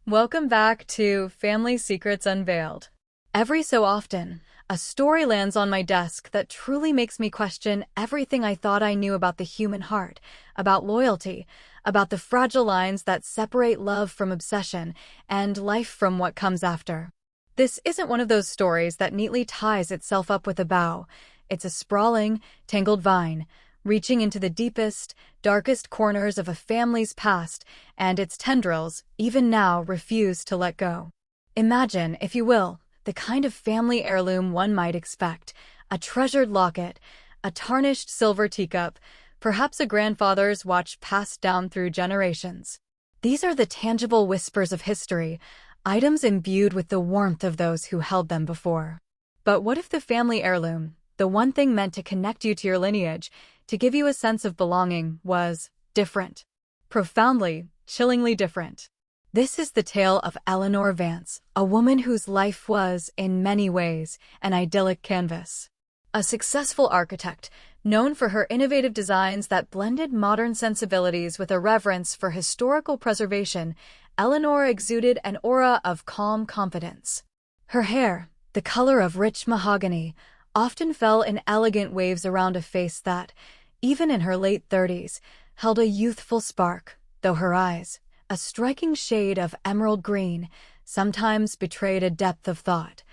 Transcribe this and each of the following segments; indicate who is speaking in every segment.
Speaker 1: Welcome back to Family Secrets Unveiled. Every so often, a story lands on my desk that truly makes me question everything I thought I knew about the human heart, about loyalty, about the fragile lines that separate love from obsession and life from what comes after. This isn't one of those stories that neatly ties itself up with a bow. It's a sprawling, tangled vine, reaching into the deepest, darkest corners of a family's past, and its tendrils, even now, refuse to let go. Imagine, if you will, the kind of family heirloom one might expect: a treasured locket, a tarnished silver teacup, perhaps a grandfather's watch passed down through generations. These are the tangible whispers of history, items imbued with the warmth of those who held them before. But what if the family heirloom, the one thing meant to connect you to your lineage, to give you a sense of belonging, was different? Profoundly, chillingly different. This is the tale of Eleanor Vance, a woman whose life was, in many ways, an idyllic canvas. A successful architect, known for her innovative designs that blended modern sensibilities with a reverence for historical preservation, Eleanor exuded an aura of calm confidence. Her hair, the color of rich mahogany, often fell in elegant waves around a face that, even in her late 30s, held a youthful spark, though her eyes, a striking shade of emerald green, sometimes betrayed a depth of thought,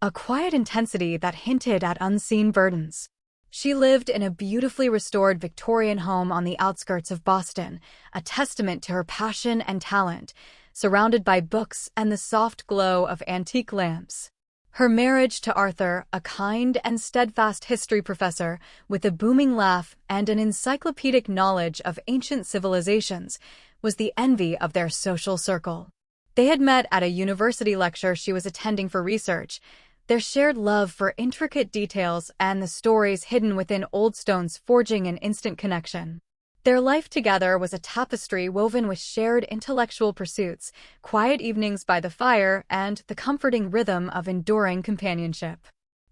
Speaker 1: a quiet intensity that hinted at unseen burdens. She lived in a beautifully restored Victorian home on the outskirts of Boston, a testament to her passion and talent, surrounded by books and the soft glow of antique lamps. Her marriage to Arthur, a kind and steadfast history professor with a booming laugh and an encyclopedic knowledge of ancient civilizations, was the envy of their social circle. They had met at a university lecture she was attending for research. Their shared love for intricate details and the stories hidden within old stones forging an instant connection. Their life together was a tapestry woven with shared intellectual pursuits, quiet evenings by the fire, and the comforting rhythm of enduring companionship.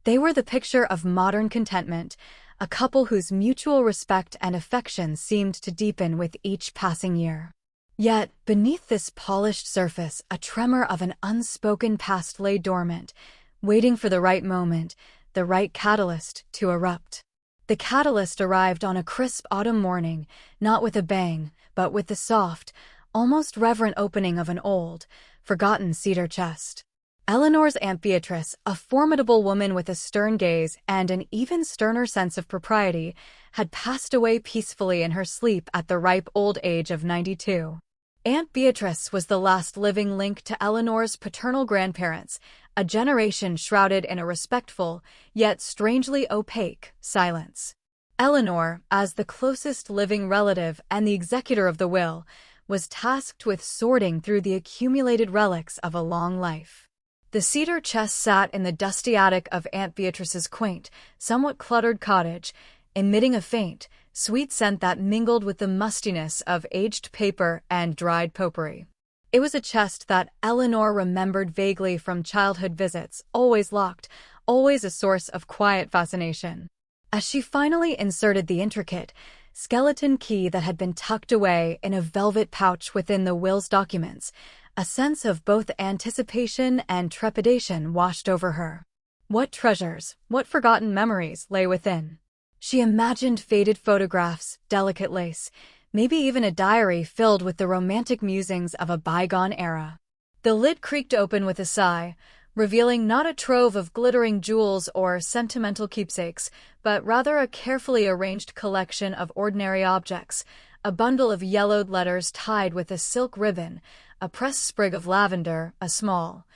Speaker 1: They were the picture of modern contentment, a couple whose mutual respect and affection seemed to deepen with each passing year. Yet, beneath this polished surface, a tremor of an unspoken past lay dormant, waiting for the right moment, the right catalyst to erupt. The catalyst arrived on a crisp autumn morning, not with a bang, but with the soft, almost reverent opening of an old, forgotten cedar chest. Eleanor's Aunt Beatrice, a formidable woman with a stern gaze and an even sterner sense of propriety, had passed away peacefully in her sleep at the ripe old age of 92. Aunt Beatrice was the last living link to Eleanor's paternal grandparents, a generation shrouded in a respectful, yet strangely opaque, silence. Eleanor, as the closest living relative and the executor of the will, was tasked with sorting through the accumulated relics of a long life. The cedar chest sat in the dusty attic of Aunt Beatrice's quaint, somewhat cluttered cottage, emitting a faint, sweet scent that mingled with the mustiness of aged paper and dried potpourri. It was a chest that Eleanor remembered vaguely from childhood visits, always locked, always a source of quiet fascination. As she finally inserted the intricate, skeleton key that had been tucked away in a velvet pouch within the will's documents, a sense of both anticipation and trepidation washed over her. What treasures, what forgotten memories lay within? She imagined faded photographs, delicate lace, maybe even a diary filled with the romantic musings of a bygone era. The lid creaked open with a sigh, revealing not a trove of glittering jewels or sentimental keepsakes, but rather a carefully arranged collection of ordinary objects: a bundle of yellowed letters tied with a silk ribbon, a pressed sprig of lavender, a small,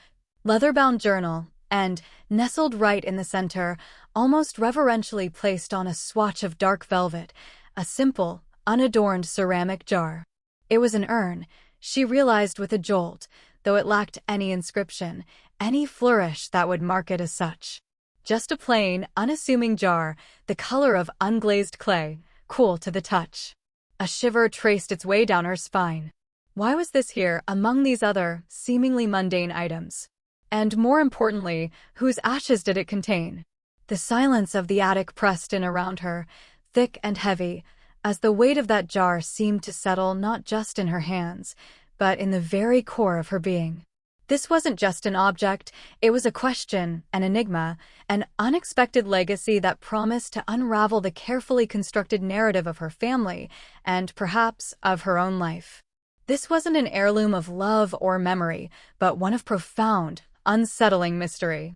Speaker 1: leather-bound journal, and, nestled right in the center, almost reverentially placed on a swatch of dark velvet, a simple, unadorned ceramic jar. It was an urn, she realized with a jolt, though it lacked any inscription, any flourish that would mark it as such. Just a plain, unassuming jar, the color of unglazed clay, cool to the touch. A shiver traced its way down her spine. Why was this here among these other, seemingly mundane items? And more importantly, whose ashes did it contain? The silence of the attic pressed in around her, thick and heavy, as the weight of that jar seemed to settle not just in her hands, but in the very core of her being. This wasn't just an object, it was a question, an enigma, an unexpected legacy that promised to unravel the carefully constructed narrative of her family and, perhaps, of her own life. This wasn't an heirloom of love or memory, but one of profound, unsettling mystery.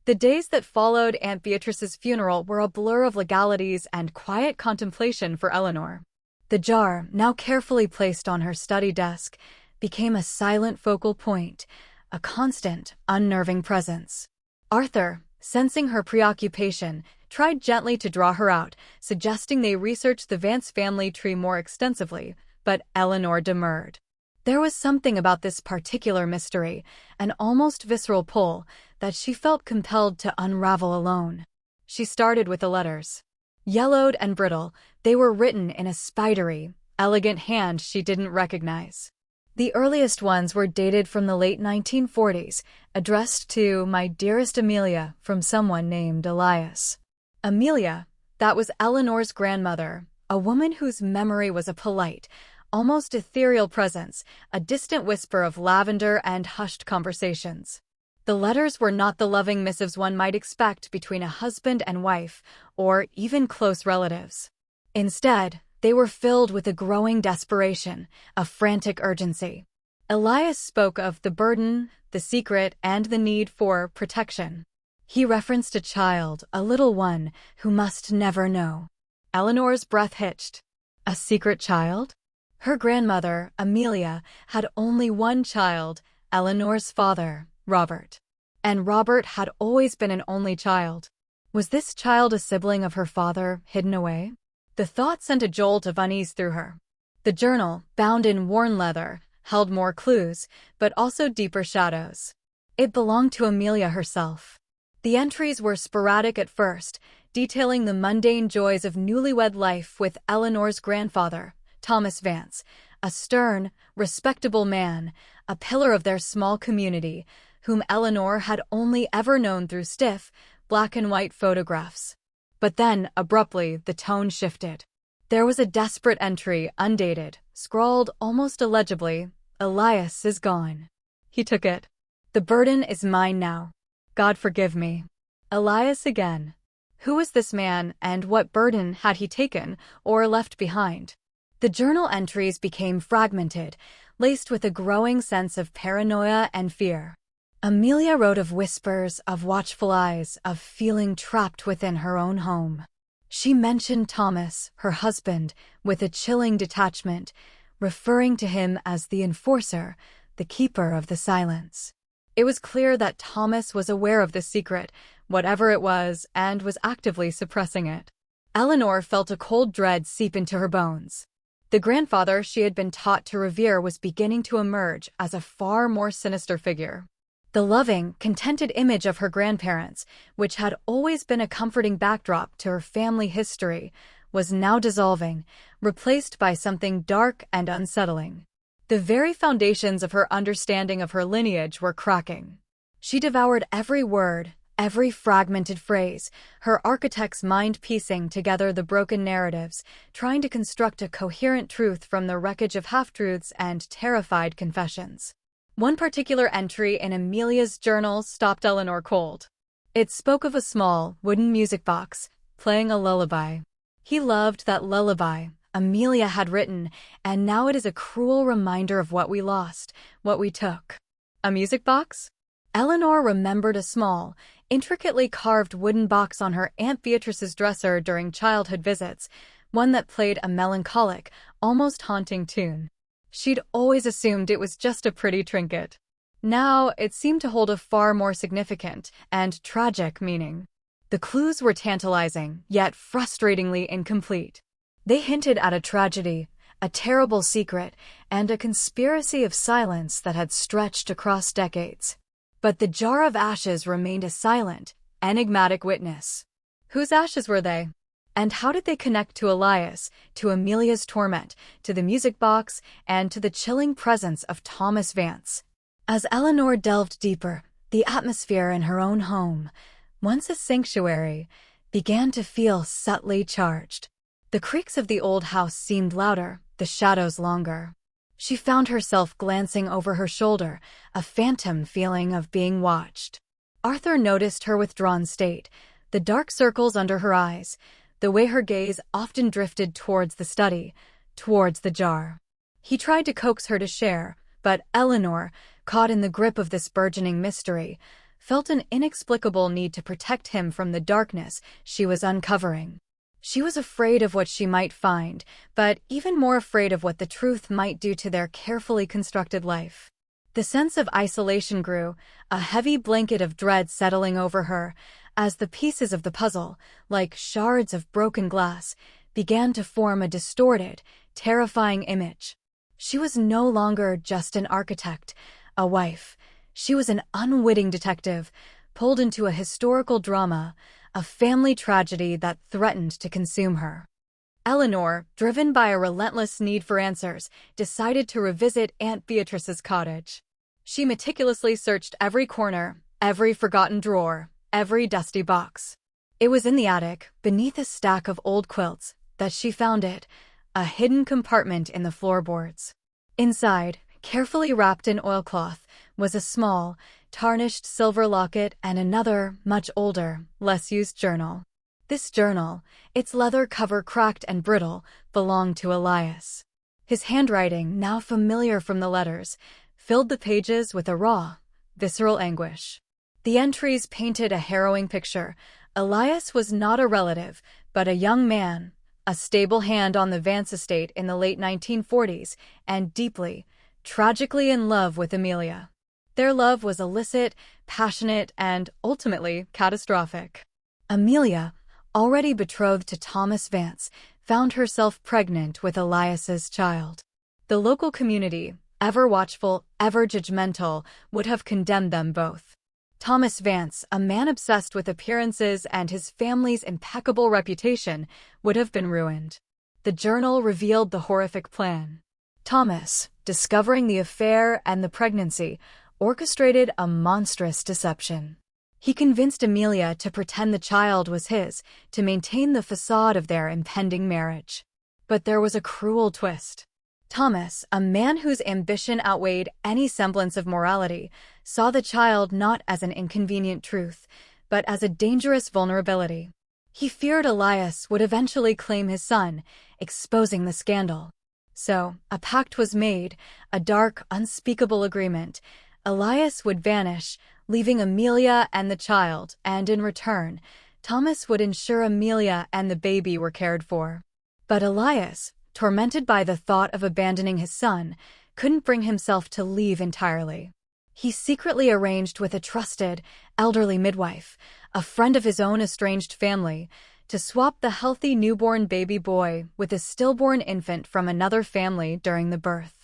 Speaker 1: The days that followed Aunt Beatrice's funeral were a blur of legalities and quiet contemplation for Eleanor. The jar, now carefully placed on her study desk, became a silent focal point, a constant, unnerving presence. Arthur, sensing her preoccupation, tried gently to draw her out, suggesting they research the Vance family tree more extensively, but Eleanor demurred. There was something about this particular mystery, an almost visceral pull, that she felt compelled to unravel alone. She started with the letters. Yellowed and brittle, they were written in a spidery, elegant hand she didn't recognize. The earliest ones were dated from the late 1940s, addressed to "My dearest Amelia" from someone named Elias. Amelia, that was Eleanor's grandmother, a woman whose memory was a polite, almost ethereal presence, a distant whisper of lavender and hushed conversations. The letters were not the loving missives one might expect between a husband and wife, or even close relatives. Instead, they were filled with a growing desperation, a frantic urgency. Elias spoke of the burden, the secret, and the need for protection. He referenced a child, a little one, who must never know. Eleanor's breath hitched. A secret child? Her grandmother, Amelia, had only one child, Eleanor's father, Robert. And Robert had always been an only child. Was this child a sibling of her father, hidden away? The thought sent a jolt of unease through her. The journal, bound in worn leather, held more clues, but also deeper shadows. It belonged to Amelia herself. The entries were sporadic at first, detailing the mundane joys of newlywed life with Eleanor's grandfather, Thomas Vance, a stern, respectable man, a pillar of their small community, whom Eleanor had only ever known through stiff, black-and-white photographs. But then, abruptly, the tone shifted. There was a desperate entry, undated, scrawled almost illegibly, "Elias is gone. He took it. The burden is mine now. God forgive me." Elias again. Who was this man, and what burden had he taken, or left behind? The journal entries became fragmented, laced with a growing sense of paranoia and fear. Amelia wrote of whispers, of watchful eyes, of feeling trapped within her own home. She mentioned Thomas, her husband, with a chilling detachment, referring to him as the enforcer, the keeper of the silence. It was clear that Thomas was aware of the secret, whatever it was, and was actively suppressing it. Eleanor felt a cold dread seep into her bones. The grandfather she had been taught to revere was beginning to emerge as a far more sinister figure. The loving, contented image of her grandparents, which had always been a comforting backdrop to her family history, was now dissolving, replaced by something dark and unsettling. The very foundations of her understanding of her lineage were cracking. She devoured every word, every fragmented phrase, her architect's mind piecing together the broken narratives, trying to construct a coherent truth from the wreckage of half-truths and terrified confessions. One particular entry in Amelia's journal stopped Eleanor cold. It spoke of a small, wooden music box, playing a lullaby. He loved that lullaby, Amelia had written, and now it is a cruel reminder of what we lost, what we took. A music box? Eleanor remembered a small, intricately carved wooden box on her Aunt Beatrice's dresser during childhood visits, one that played a melancholic, almost haunting tune. She'd always assumed it was just a pretty trinket. Now, it seemed to hold a far more significant and tragic meaning. The clues were tantalizing, yet frustratingly incomplete. They hinted at a tragedy, a terrible secret, and a conspiracy of silence that had stretched across decades. But the jar of ashes remained a silent, enigmatic witness. Whose ashes were they? And how did they connect to Elias, to Amelia's torment, to the music box, and to the chilling presence of Thomas Vance? As Eleanor delved deeper, the atmosphere in her own home, once a sanctuary, began to feel subtly charged. The creaks of the old house seemed louder, the shadows longer. She found herself glancing over her shoulder, a phantom feeling of being watched. Arthur noticed her withdrawn state, the dark circles under her eyes, the way her gaze often drifted towards the study, towards the jar. He tried to coax her to share, but Eleanor, caught in the grip of this burgeoning mystery, felt an inexplicable need to protect him from the darkness she was uncovering. She was afraid of what she might find, but even more afraid of what the truth might do to their carefully constructed life. The sense of isolation grew, a heavy blanket of dread settling over her, as the pieces of the puzzle, like shards of broken glass, began to form a distorted, terrifying image. She was no longer just an architect, a wife. She was an unwitting detective, pulled into a historical drama, a family tragedy that threatened to consume her. Eleanor, driven by a relentless need for answers, decided to revisit Aunt Beatrice's cottage. She meticulously searched every corner, every forgotten drawer, every dusty box. It was in the attic, beneath a stack of old quilts, that she found it, a hidden compartment in the floorboards. Inside, carefully wrapped in oilcloth, was a small, tarnished silver locket and another, much older, less used journal. This journal, its leather cover cracked and brittle, belonged to Elias. His handwriting, now familiar from the letters, filled the pages with a raw, visceral anguish. The entries painted a harrowing picture. Elias was not a relative, but a young man, a stable hand on the Vance estate in the late 1940s, and deeply, tragically in love with Amelia. Their love was illicit, passionate, and, ultimately, catastrophic. Amelia, already betrothed to Thomas Vance, found herself pregnant with Elias's child. The local community, ever watchful, ever judgmental, would have condemned them both. Thomas Vance, a man obsessed with appearances and his family's impeccable reputation, would have been ruined. The journal revealed the horrific plan. Thomas, discovering the affair and the pregnancy, orchestrated a monstrous deception. He convinced Amelia to pretend the child was his, to maintain the facade of their impending marriage. But there was a cruel twist. Thomas, a man whose ambition outweighed any semblance of morality, saw the child not as an inconvenient truth, but as a dangerous vulnerability. He feared Elias would eventually claim his son, exposing the scandal. So, a pact was made, a dark, unspeakable agreement. Elias would vanish, leaving Amelia and the child, and in return, Thomas would ensure Amelia and the baby were cared for. But Elias, tormented by the thought of abandoning his son, couldn't bring himself to leave entirely. He secretly arranged with a trusted, elderly midwife, a friend of his own estranged family, to swap the healthy newborn baby boy with a stillborn infant from another family during the birth.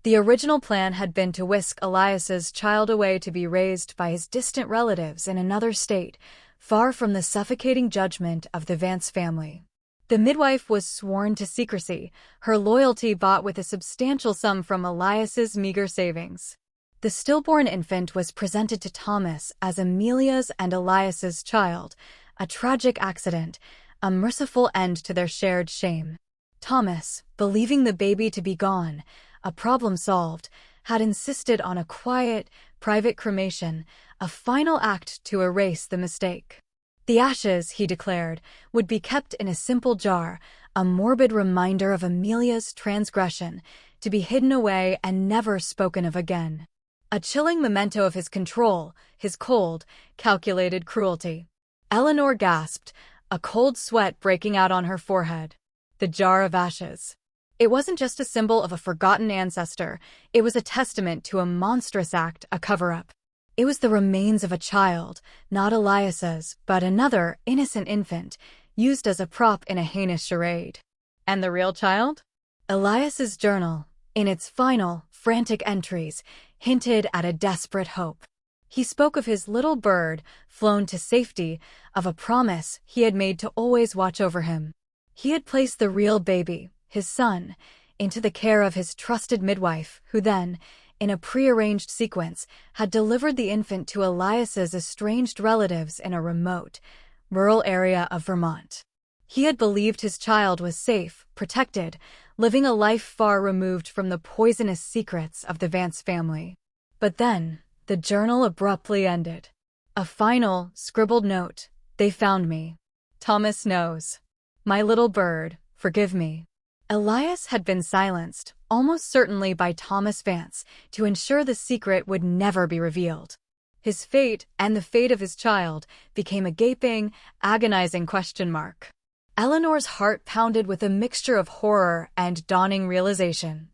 Speaker 1: The original plan had been to whisk Elias's child away to be raised by his distant relatives in another state, far from the suffocating judgment of the Vance family. The midwife was sworn to secrecy, her loyalty bought with a substantial sum from Elias's meager savings. The stillborn infant was presented to Thomas as Amelia's and Elias's child, a tragic accident, a merciful end to their shared shame. Thomas, believing the baby to be gone, a problem solved, had insisted on a quiet, private cremation, a final act to erase the mistake. The ashes, he declared, would be kept in a simple jar, a morbid reminder of Amelia's transgression, to be hidden away and never spoken of again. A chilling memento of his control, his cold, calculated cruelty. Eleanor gasped, a cold sweat breaking out on her forehead. The jar of ashes. It wasn't just a symbol of a forgotten ancestor, it was a testament to a monstrous act, a cover-up. It was the remains of a child, not Elias's, but another, innocent infant, used as a prop in a heinous charade. And the real child? Elias's journal, in its final, frantic entries, hinted at a desperate hope. He spoke of his little bird, flown to safety, of a promise he had made to always watch over him. He had placed the real baby, his son, into the care of his trusted midwife, who then, in a prearranged sequence, had delivered the infant to Elias's estranged relatives in a remote, rural area of Vermont. He had believed his child was safe, protected, living a life far removed from the poisonous secrets of the Vance family. But then, the journal abruptly ended. A final, scribbled note: "They found me. Thomas knows. My little bird, forgive me." Elias had been silenced, almost certainly by Thomas Vance, to ensure the secret would never be revealed. His fate, and the fate of his child, became a gaping, agonizing question mark. Eleanor's heart pounded with a mixture of horror and dawning realization.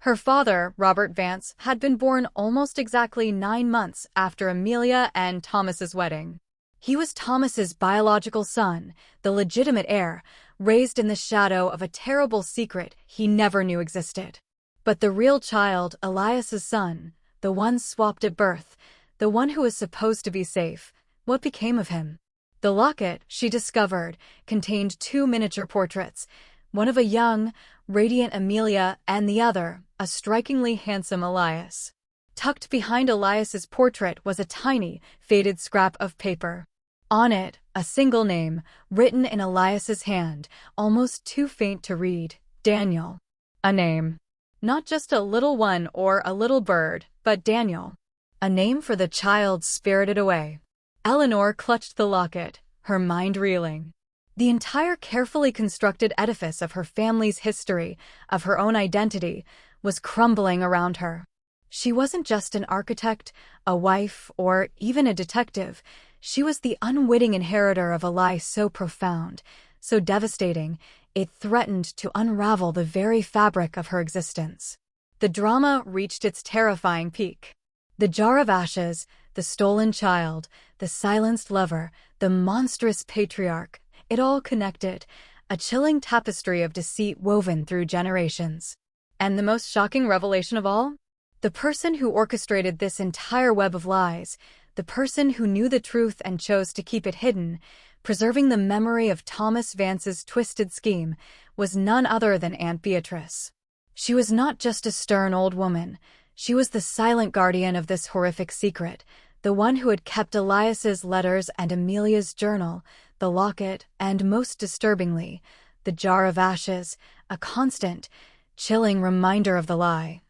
Speaker 1: Her father, Robert Vance, had been born almost exactly 9 months after Amelia and Thomas's wedding. He was Thomas's biological son, the legitimate heir, raised in the shadow of a terrible secret he never knew existed. But the real child, Elias's son, the one swapped at birth, the one who was supposed to be safe, what became of him? The locket, she discovered, contained 2 miniature portraits, one of a young, radiant Amelia and the other, a strikingly handsome Elias. Tucked behind Elias's portrait was a tiny, faded scrap of paper. On it, a single name, written in Elias's hand, almost too faint to read: Daniel. A name. Not just a little one or a little bird, but Daniel. A name for the child spirited away. Eleanor clutched the locket, her mind reeling. The entire carefully constructed edifice of her family's history, of her own identity, was crumbling around her. She wasn't just an architect, a wife, or even a detective. She was the unwitting inheritor of a lie so profound, so devastating, it threatened to unravel the very fabric of her existence. The drama reached its terrifying peak. The jar of ashes, the stolen child, the silenced lover, the monstrous patriarch, it all connected, a chilling tapestry of deceit woven through generations. And the most shocking revelation of all? The person who orchestrated this entire web of lies, the person who knew the truth and chose to keep it hidden, preserving the memory of Thomas Vance's twisted scheme, was none other than Aunt Beatrice. She was not just a stern old woman. She was the silent guardian of this horrific secret, the one who had kept Elias's letters and Amelia's journal, the locket, and most disturbingly, the jar of ashes, a constant, chilling reminder of the lie.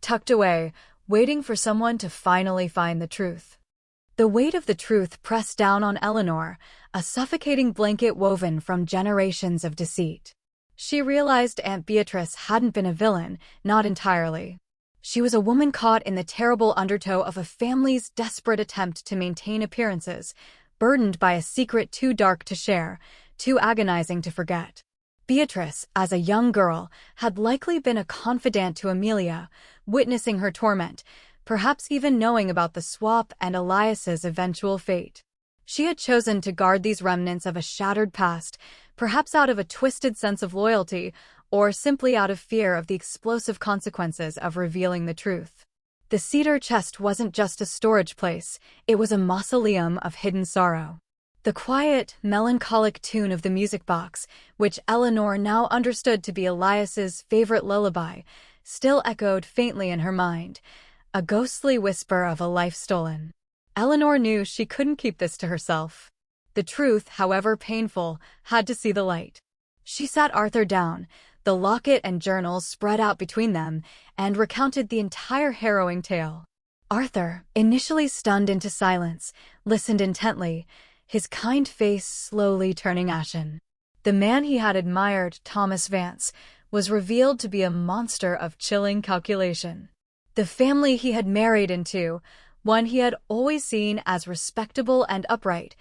Speaker 1: Tucked away, waiting for someone to finally find the truth. The weight of the truth pressed down on Eleanor, a suffocating blanket woven from generations of deceit. She realized Aunt Beatrice hadn't been a villain, not entirely. She was a woman caught in the terrible undertow of a family's desperate attempt to maintain appearances, burdened by a secret too dark to share, too agonizing to forget. Beatrice, as a young girl, had likely been a confidant to Amelia, witnessing her torment, perhaps even knowing about the swap and Elias's eventual fate. She had chosen to guard these remnants of a shattered past, perhaps out of a twisted sense of loyalty, or simply out of fear of the explosive consequences of revealing the truth. The cedar chest wasn't just a storage place, it was a mausoleum of hidden sorrow. The quiet, melancholic tune of the music box, which Eleanor now understood to be Elias's favorite lullaby, still echoed faintly in her mind, a ghostly whisper of a life stolen. Eleanor knew she couldn't keep this to herself. The truth, however painful, had to see the light. She sat Arthur down, the locket and journals spread out between them, and recounted the entire harrowing tale. Arthur, initially stunned into silence, listened intently, his kind face slowly turning ashen. The man he had admired, Thomas Vance, was revealed to be a monster of chilling calculation. The family he had married into, one he had always seen as respectable and upright,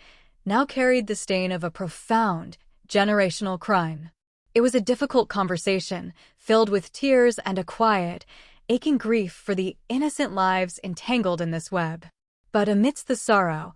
Speaker 1: now carried the stain of a profound, generational crime. It was a difficult conversation, filled with tears and a quiet, aching grief for the innocent lives entangled in this web. But amidst the sorrow,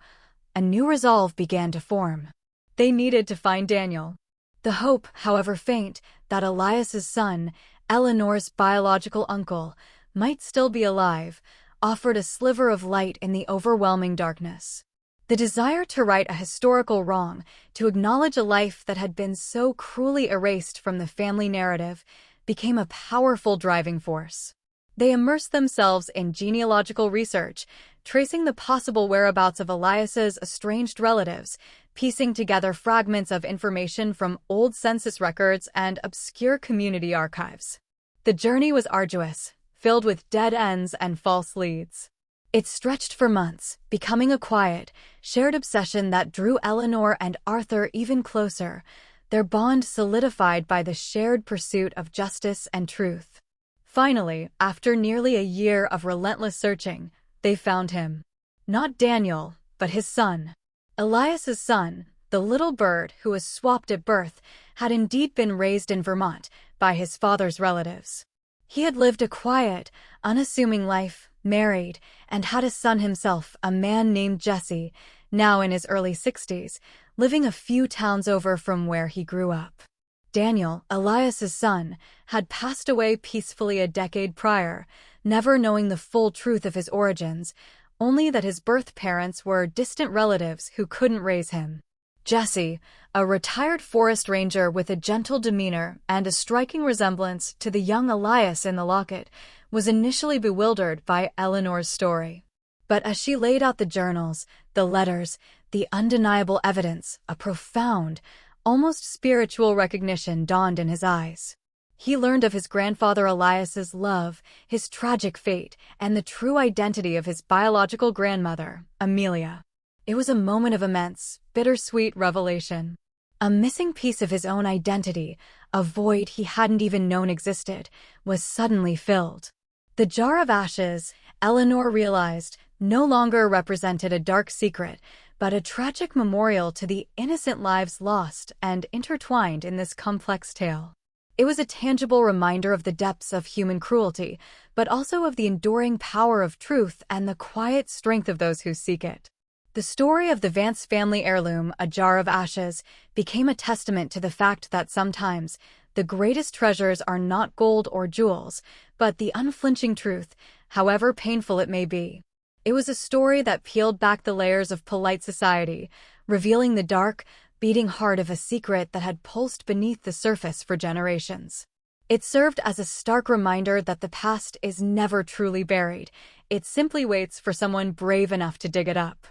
Speaker 1: a new resolve began to form. They needed to find Daniel. The hope, however faint, that Elias's son, Eleanor's biological uncle, might still be alive, offered a sliver of light in the overwhelming darkness. The desire to right a historical wrong, to acknowledge a life that had been so cruelly erased from the family narrative, became a powerful driving force. They immersed themselves in genealogical research, tracing the possible whereabouts of Elias's estranged relatives, piecing together fragments of information from old census records and obscure community archives. The journey was arduous, filled with dead ends and false leads. It stretched for months, becoming a quiet, shared obsession that drew Eleanor and Arthur even closer, their bond solidified by the shared pursuit of justice and truth. Finally, after nearly a year of relentless searching, they found him. Not Daniel, but his son. Elias's son, the little bird who was swapped at birth, had indeed been raised in Vermont by his father's relatives. He had lived a quiet, unassuming life, married, and had a son himself, a man named Jesse, now in his early 60s, living a few towns over from where he grew up. Daniel, Elias's son, had passed away peacefully a decade prior, never knowing the full truth of his origins, only that his birth parents were distant relatives who couldn't raise him. Jesse, a retired forest ranger with a gentle demeanor and a striking resemblance to the young Elias in the locket, was initially bewildered by Eleanor's story. But as she laid out the journals, the letters, the undeniable evidence, a profound, almost spiritual recognition dawned in his eyes. He learned of his grandfather Elias's love, his tragic fate, and the true identity of his biological grandmother, Amelia. It was a moment of immense, bittersweet revelation. A missing piece of his own identity, a void he hadn't even known existed, was suddenly filled. The jar of ashes, Eleanor realized, no longer represented a dark secret, but a tragic memorial to the innocent lives lost and intertwined in this complex tale. It was a tangible reminder of the depths of human cruelty, but also of the enduring power of truth and the quiet strength of those who seek it. The story of the Vance family heirloom, A Jar of Ashes, became a testament to the fact that sometimes the greatest treasures are not gold or jewels, but the unflinching truth, however painful it may be. It was a story that peeled back the layers of polite society, revealing the dark, beating heart of a secret that had pulsed beneath the surface for generations. It served as a stark reminder that the past is never truly buried. It simply waits for someone brave enough to dig it up.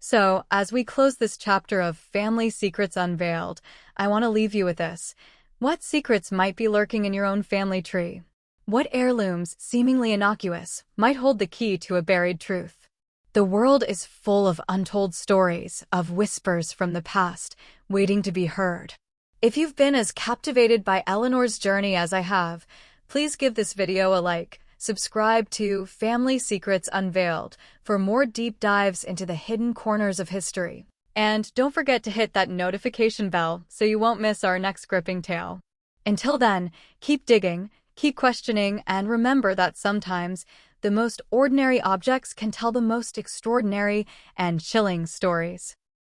Speaker 1: So, as we close this chapter of Family Secrets Unveiled, I want to leave you with this. What secrets might be lurking in your own family tree? What heirlooms, seemingly innocuous, might hold the key to a buried truth? The world is full of untold stories, of whispers from the past, waiting to be heard. If you've been as captivated by Eleanor's journey as I have, please give this video a like. Subscribe to Family Secrets Unveiled for more deep dives into the hidden corners of history. And don't forget to hit that notification bell so you won't miss our next gripping tale. Until then, keep digging, keep questioning, and remember that sometimes the most ordinary objects can tell the most extraordinary and chilling stories.